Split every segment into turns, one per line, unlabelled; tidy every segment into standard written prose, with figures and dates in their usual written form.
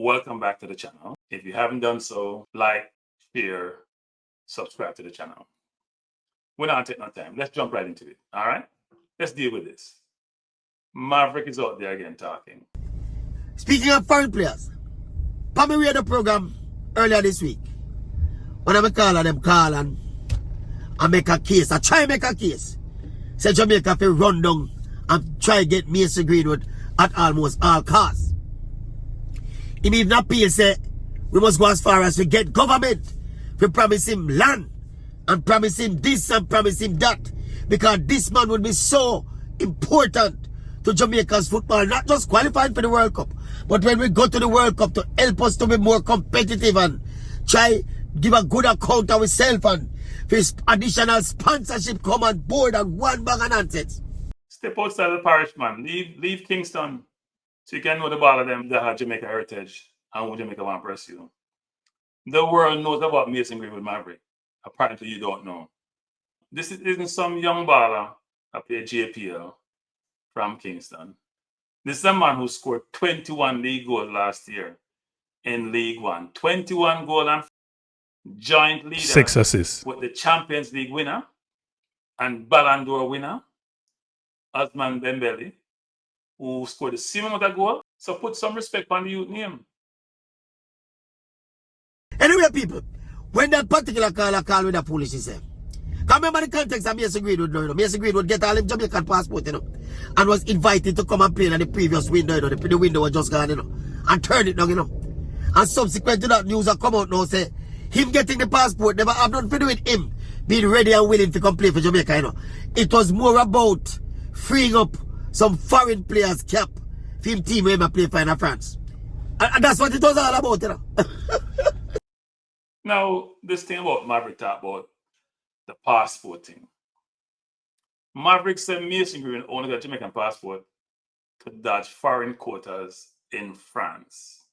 welcome back to the channel. If you haven't done so, like, share, subscribe to the channel. We're not taking no time. Let's jump right into it. All right? Let's deal with this. Maverick is out there again talking.
Speaking of foreign players, Pammy read the program earlier this week. When I call them call and I make a case. I try to make a case. Say Jamaica fi run down and try to get Mason Greenwood at almost all costs. He even appeal say we must go as far as we get government. We promise him land and promise him this and promise him that. Because this man would be so important to Jamaica's football, not just qualifying for the World Cup, but when we go to the World Cup to help us to be more competitive and try give a good account of ourselves and this additional sponsorship come on board and one bag of nonsense.
Step outside the parish, man. Leave Kingston so you can know the ball of them that have Jamaica heritage and who Jamaica want to pursue. The world knows about Mason Greenwood Maverick. Apparently you don't know. This isn't some young baller up here JPL from Kingston. This is a man who scored 21 league goals last year in League One. 21 goals and joint leader
6 assists
with the Champions League winner and Ballon d'Or winner, Osman Dembele, who scored the same amount of goals. So put some respect on the youth name.
Anyway, people, when that particular call with the police, he said, remember the context of Mason Greenwood, you know. Mason Greenwood get all him Jamaican passport, you know, and was invited to come and play in the previous window, you know. The window was just gone, you know, and turn it down, you know. And subsequent to that news that come out now, say, him getting the passport never have nothing to do with him being ready and willing to come play for Jamaica, you know. It was more about freeing up some foreign players' cap for him team where he play for in France. And that's what it was all about, you know.
Now, this thing about Maverick talk about the passport thing. Maverick said Mason Greenwood only got Jamaican passport to dodge foreign quotas in France.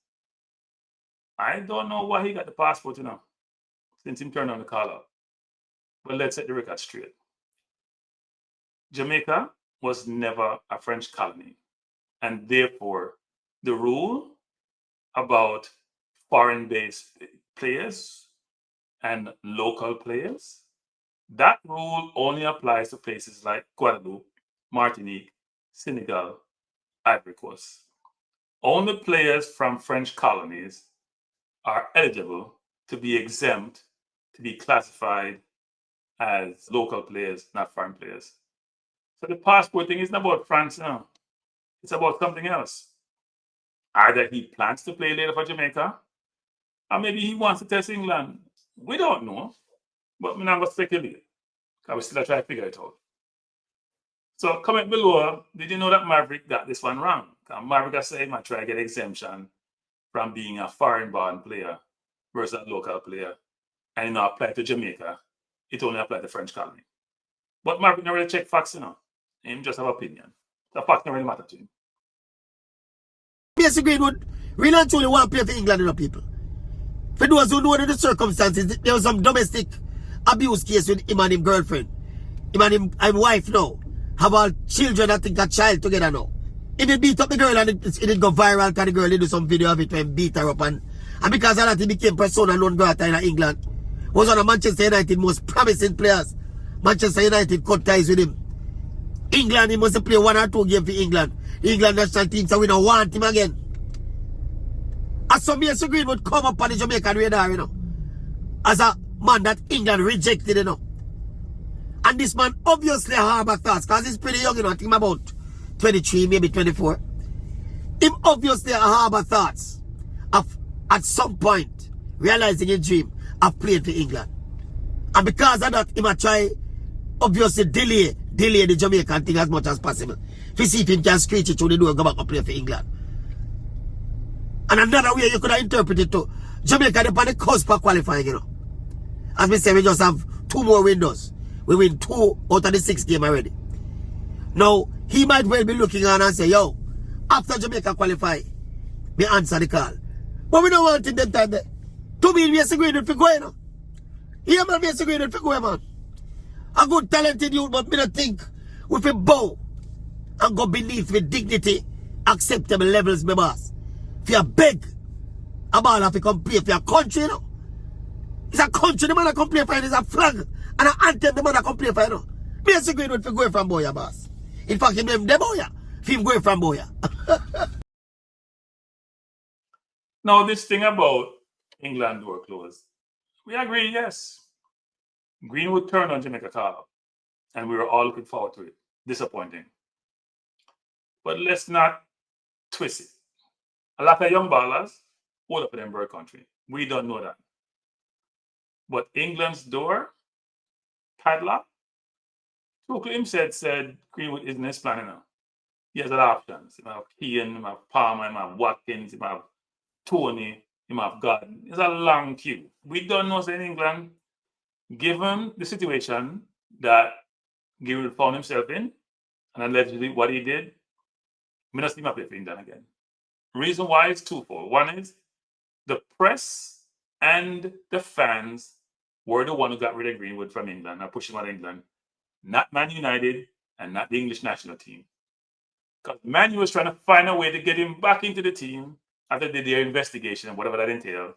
I don't know why he got the passport, you know, since he turned on the call up. But let's set the record straight. Jamaica was never a French colony, and therefore the rule about foreign-based players and local players, that rule only applies to places like Guadeloupe, Martinique, Senegal, Ivory Coast. Only players from French colonies are eligible to be exempt to be classified as local players, not foreign players. So the passport thing isn't about France now. It's about something else. Either he plans to play later for Jamaica, or maybe he wants to test England. We don't know, but we're not going to speculate, because we're still trying to figure it out. So comment below, did you know that Maverick got this one wrong? Because Maverick has said he might try to get exemption from being a foreign-born player versus a local player. And you know, apply to Jamaica, it only applies to French colony. But Maverick never really check facts, you know. He just have opinion. The facts don't really matter to him.
Mason Greenwood really and truly want to play for England, you know, people. For those who know the circumstances, there was some domestic abuse case with him and his girlfriend. Him and his wife now have all children, I think a child together now. He did beat up the girl and it did go viral because the girl did do some video of it when beat her up and because of that he became persona non grata in England. Was one of Manchester United most promising players. Manchester United cut ties with him. England, he must play 1 or 2 games for England. The England national team, so we don't want him again. As some Mason Greenwood come up on the Jamaican radar, you know, as a man that England rejected, you know. And this man obviously harbor thoughts, because he's pretty young, you know, I think him about 23, maybe 24. Him obviously harbor thoughts of, at some point, realizing his dream of playing for England. And because of that, he might try, obviously, delay the Jamaican thing as much as possible. To see if he can screech it through the door and go back and play for England. And another way you could have interpreted it too, Jamaica is on the cusp of qualifying, you know. As we say, we just have 2 more windows. We win 2 out of the 6 games already. Now, he might well be looking on and say, yo, after Jamaica qualify, we answer the call. But we don't want it that time there. To me, Mason Greenwood for going, you know. Yeah, man, Mason Greenwood for going, man. A good talented youth, but me don't think with a bow and go beneath with dignity, acceptable levels, my boss. If you beg a ball have to come play for your country, you know. It's a country the man that come play for it, it's a flag and an anthem the man that come play for, you know. Mason Greenwood for going from Boya, boss. In fact, him them Boya, for him going from Boya.
Now, this thing about England door closed, we agree, yes. Greenwood turned on Jamaica call, and we were all looking forward to it. Disappointing. But let's not twist it. A lot of young ballers hold up in them bird country. We don't know that. But England's door, padlock, Tuchel himself said Greenwood isn't his plan now. He has other options. He might have Kane, he might have Palmer, he might have Watkins, he might have Toney, he might have Gordon. It's a long queue. We don't know in England, given the situation that Greenwood found himself in, and allegedly what he did, we not see him play for England again. Reason why is twofold. One is the press and the fans were the one who got rid of Greenwood from England and pushed him out of England, not Man United and not the English national team. Because Man U was trying to find a way to get him back into the team after they did their investigation and whatever that entailed.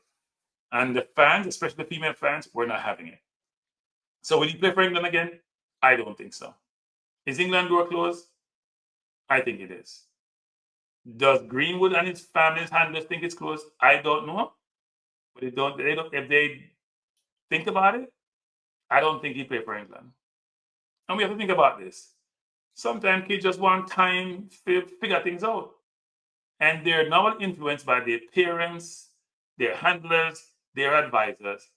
And the fans, especially the female fans, were not having it. So will he play for England again? I don't think so. Is England door closed? I think it is. Does Greenwood and his family's handlers think it's closed? I don't know. But if they think about it, I don't think he'd play for England. And we have to think about this. Sometimes kids just want time to figure things out. And they're now influenced by their parents, their handlers, their advisors.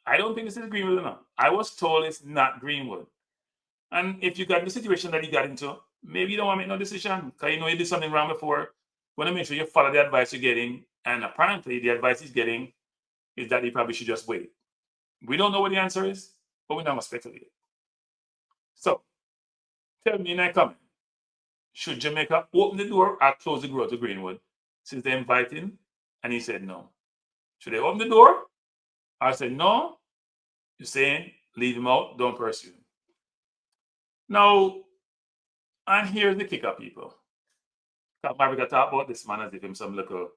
I don't think this is Greenwood enough. I was told it's not Greenwood. And if you got the situation that he got into, maybe you don't want to make no decision because you know you did something wrong before. You want to make sure you follow the advice you're getting. And apparently the advice he's getting is that he probably should just wait. We don't know what the answer is, but we're not going to speculate. So, tell me in a comment, should Jamaica open the door or close the door to Greenwood since they invited him and he said no? Should they open the door or say no? You're saying leave him out, don't pursue him. Now, and here's the kicker, people. Maverick talk about this man as if him some little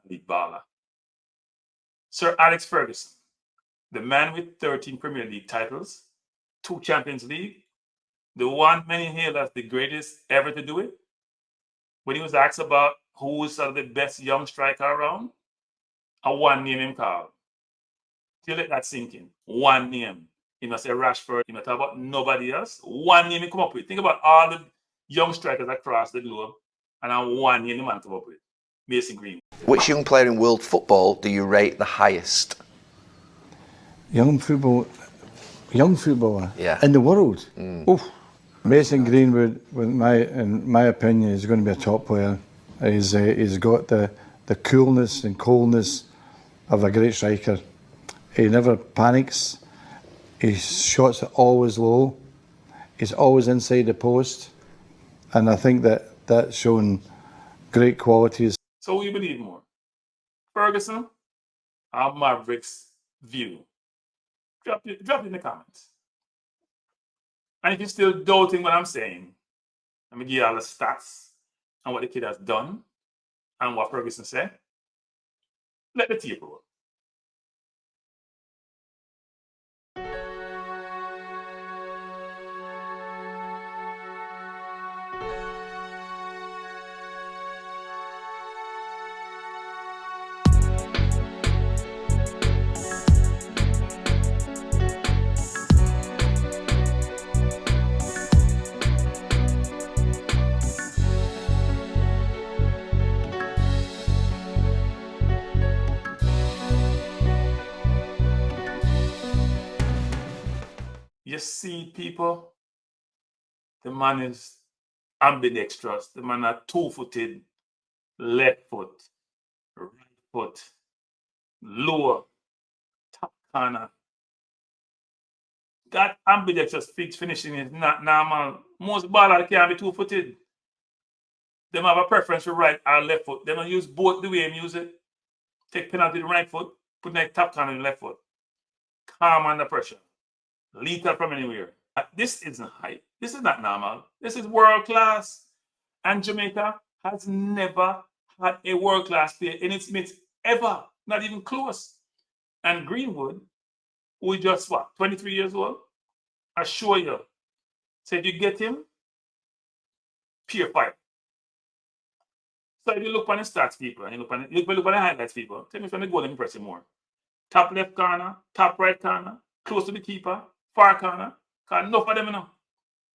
league baller. Sir Alex Ferguson, the man with 13 Premier League titles, 2 Champions League, the one many hail as the greatest ever to do it. When he was asked about who's the best young striker around, a one name him called. You let that sink in. One name. He must say Rashford. He must talk about nobody else. One name he come up with. Think about all the young strikers across the globe, and one name the man come up with. Mason Greenwood.
Which young player in world football do you rate the highest?
Young footballer
Yeah.
in the world. Oof. Mason Greenwood, in my opinion, is going to be a top player. He's got the coolness and coldness of a great striker. He never panics. His shots are always low. He's always inside the post, and I think that's shown great qualities.
So who you believe more, Ferguson or Maverick's view? Drop it in the comments. And if you're still doubting what I'm saying, let me give you all the stats and what the kid has done and what Ferguson said. Let the tape roll. You see, people, the man is ambidextrous. The man are two-footed, left foot, right foot, lower, top corner. That ambidextrous finishing is not normal. Most ballers can't be two-footed. They have a preference for right or left foot. They don't use both the way they use it. Take penalty with the right foot, put that top corner in the left foot. Calm under pressure. Lethal from anywhere. This isn't hype. This is not normal. This is world class. And Jamaica has never had a world class player in its midst ever, not even close. And Greenwood, who is just what, 23 years old, I assure you, so if you get him, pure fire. So if you look on the stats, people, and you look on the highlights, people, tell me if you go and impress you more. Top left corner, top right corner, close to the keeper, far corner. Because enough of them, you know.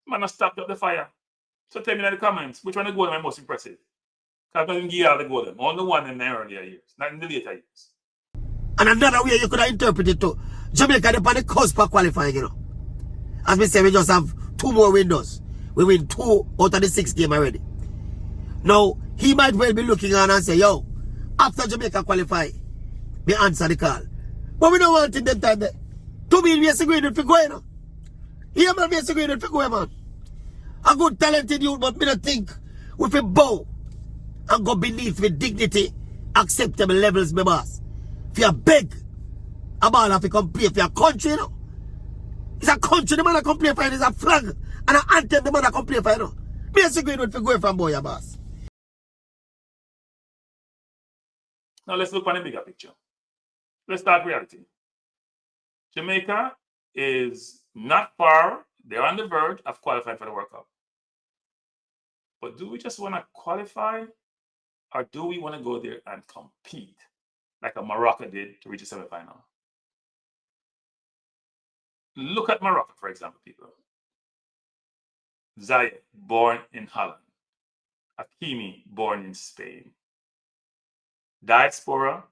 Man, I stopped up the fire. So tell me in the comments, which one of the goal am I most impressive? Because I don't give you all the goal them. Only one in the earlier years, not in the later years.
And another way you could have interpreted too. Jamaica, they're on the cusp of qualifying, you know. As we say, we just have 2 more windows. We win 2 out of the 6 games already. Now, he might well be looking on and say, yo, after Jamaica qualify, we answer the call. But we don't want it that time there. To me, Mason Greenwood for going, you know. Yeah, man, Mason Greenwood for going, man. A good talented youth, but me don't think with a bow and go beneath with dignity, acceptable levels, my boss. If you beg a ball if you come play for your country, you know. It's a country the man that come play for, it's a flag and an anthem the man that come play for, you know. Mason Greenwood for going from boy, your boss.
Now let's look at the bigger picture. Let's start reality. Jamaica is not far, they're on the verge of qualifying for the World Cup. But do we just want to qualify, or do we want to go there and compete like a Morocco did to reach a semi-final? Look at Morocco, for example, people. Zayed, born in Holland. Hakimi, born in Spain. Diaspora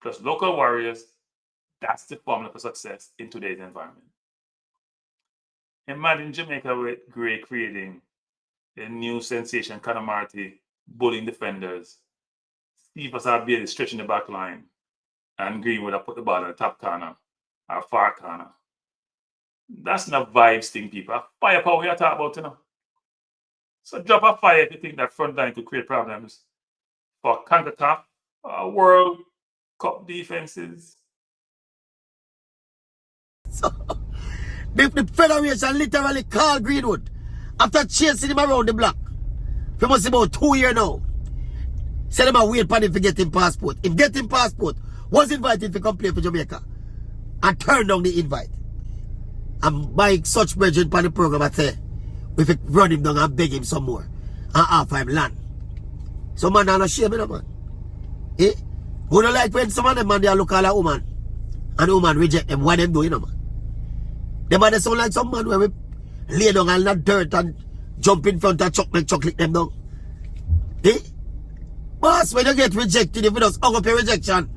plus local warriors, that's the formula for success in today's environment. Imagine Jamaica with Gray creating a new sensation, Conor Marty bullying defenders, Steve Bailey stretching the back line, and Greenwood have put the ball in the top corner or far corner. That's not vibes thing, people. Firepower we are talking about, you know. So drop a fire if you think that front line could create problems for CONCACAF, World Cup defenses.
So, the Federation literally called Greenwood after chasing him around the block for must about 2 years now. Said him a wait for him to get him passport. If get him passport, was invited to come play for Jamaica and turned down the invite. And by such brethren for the program, I say, we could run him down and beg him some more and offer him land. So man, I'm not shame, you know, man. Eh? Who don't like when some of them man they look at a woman and the woman reject them, what them do, you know, man. Them man they sound like some man where we lay down and not dirt and jump in front of chocolate them down. Eh? Boss, when you get rejected, if you just hug up your rejection,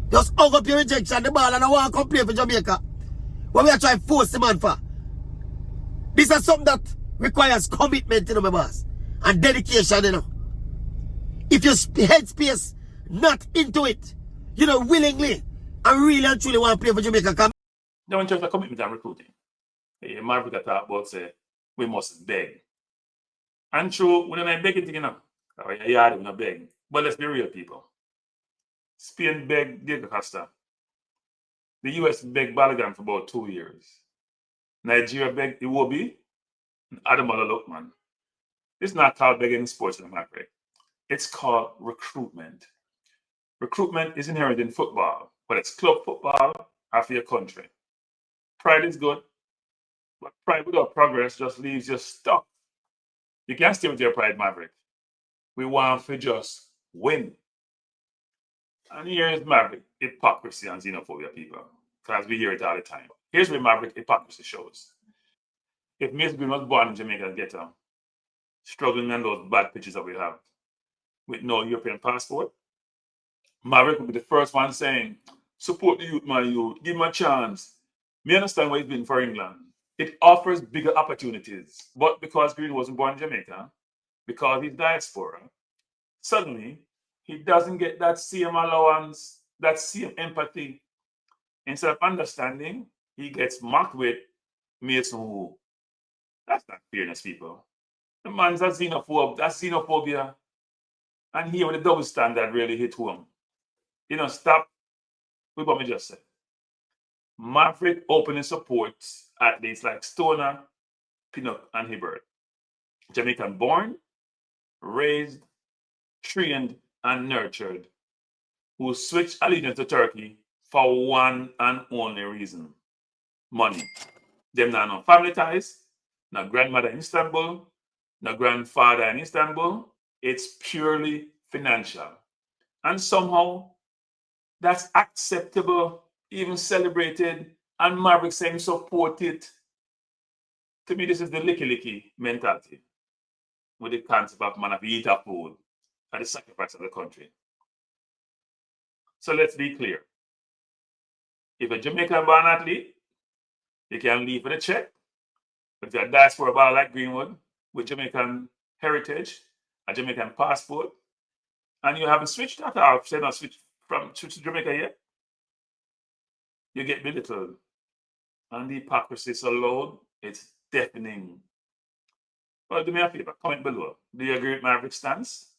just hug up your rejection, the ball and I want to come play for Jamaica. What we are trying to force the man for? This is something that requires commitment, you know, my boss, and dedication, you know. If your headspace not into it, you know, willingly and really and truly want to play for Jamaica, come.
Now, in terms of commitment and recruiting, Maverick talk about say we must beg. And true, we're not begging thing, you know. Yeah, we're not begging. But let's be real, people. Spain begged Diego Costa. The US begged Balogun for about 2 years. Nigeria begged Iwobi and Ademola Lookman. It's not called begging in sports in Maverick. It's called recruitment. Recruitment is inherent in football, but it's club football or for your country. Pride is good, but pride without progress just leaves you stuck. You can't stay with your pride, Maverick. We want to just win. And here is Maverick, hypocrisy and xenophobia, people. Because we hear it all the time. Here's where Maverick hypocrisy shows. If Mason Greenwood was born in Jamaica ghetto, struggling on those bad pitches that we have, with no European passport, Maverick would be the first one saying, support the youth, my youth, give him a chance. Me understand why he's been for England. It offers bigger opportunities. But because Green wasn't born in Jamaica, because he's diaspora, suddenly he doesn't get that same allowance, that same empathy. Instead of understanding, he gets mocked with Mason who. That's not fairness, people. The man's a xenophobe, that's xenophobia. And here with the double standard really hit home. You know, stop with what we just said. Maverick openly supports athletes like Stona, Pinnock, and Hibbert. Jamaican born, raised, trained, and nurtured, who switched allegiance to Turkey for one and only reason: money. Them not no family ties, no grandmother in Istanbul, no grandfather in Istanbul. It's purely financial. And somehow that's acceptable, even celebrated, and Maverick saying support it. To me, this is the licky mentality with the concept of man of eat a food at the sacrifice of the country. So let's be clear. If a Jamaican born athlete, you can leave with a check. If you're a diaspora bar like Greenwood with Jamaican heritage, a Jamaican passport, and you haven't switched that off, say not switch to Jamaica yet, you get belittled. And the hypocrisy is so loud, it's deafening. Well, do me a favor, comment below. Do you agree with Maverick's stance?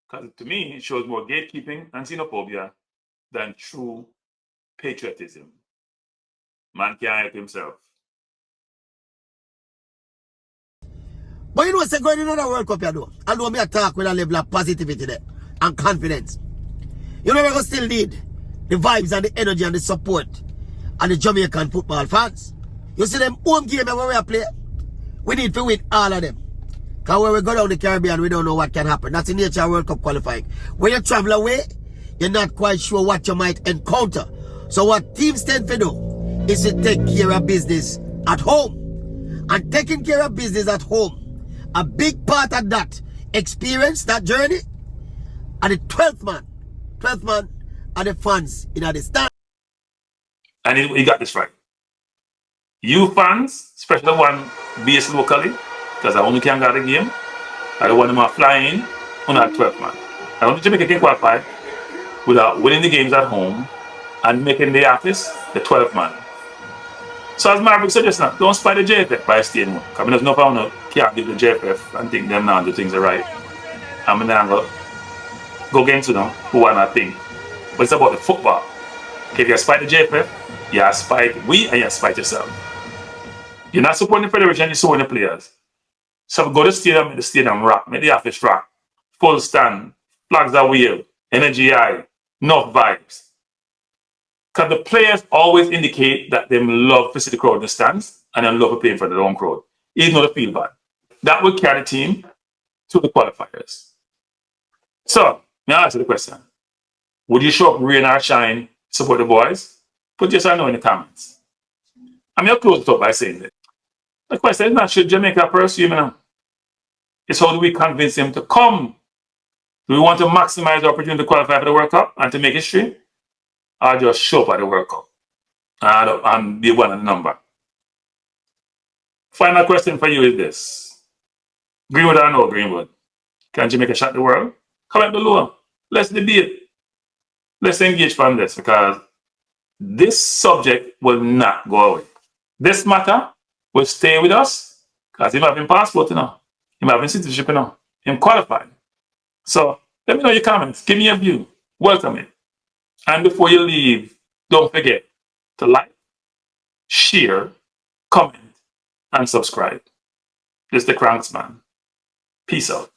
Because to me, it shows more gatekeeping and xenophobia than true patriotism. Man can't help himself.
But you know what's going in another World Cup, you know? I know me attack with a level of positivity there and confidence. You know we're going to still need the vibes and the energy and the support and the Jamaican football fans. You see them home game where we play, we need to win all of them. Because when we go down the Caribbean, we don't know what can happen. That's the nature of World Cup qualifying. When you travel away, you're not quite sure what you might encounter. So what teams tend to do is to take care of business at home. And taking care of business at home, a big part of that experience, that journey, and the 12th man are the fans in the stand.
And he got this right. You fans, especially the one based locally, because I only can go the game, I don't want them to fly in on that 12th man. I don't think Jamaica can qualify without winning the games at home and making the office the 12th man. So as Maverick suggests now, don't spy the JFF by staying one. Because there's no pound can't give the JFF and think them now do things are right. I'm going to go against them who want to think. But it's about the football. If you spite the JFF, you spite we and you spite yourself. You're not supporting the federation, you're supporting the players. So go to the stadium, make the stadium rock, make the office rock. Full stand, flags are wave, energy high, enough vibes. Because the players always indicate that they love to see the crowd in the stands and they love to play in front of their own crowd, even though they feel bad. That will carry the team to the qualifiers. So, now answer the question. Would you show up rain or shine, support the boys? Put yes or no in the comments. I'm going to close it up by saying this. The question is not should Jamaica pursue him now. It's how do we convince him to come? Do we want to maximize the opportunity to qualify for the World Cup and to make history? Or just show up at the World Cup and be one of the number? Final question for you is this. Greenwood or no Greenwood? Can Jamaica shut the world? Comment below. Let's debate. Let's engage from this because this subject will not go away. This matter will stay with us because him having passport, you know. Him having citizenship, you know. Him qualified. So let me know your comments. Give me your view. Welcome it. And before you leave, don't forget to like, share, comment, and subscribe. This is the Cranksman. Peace out.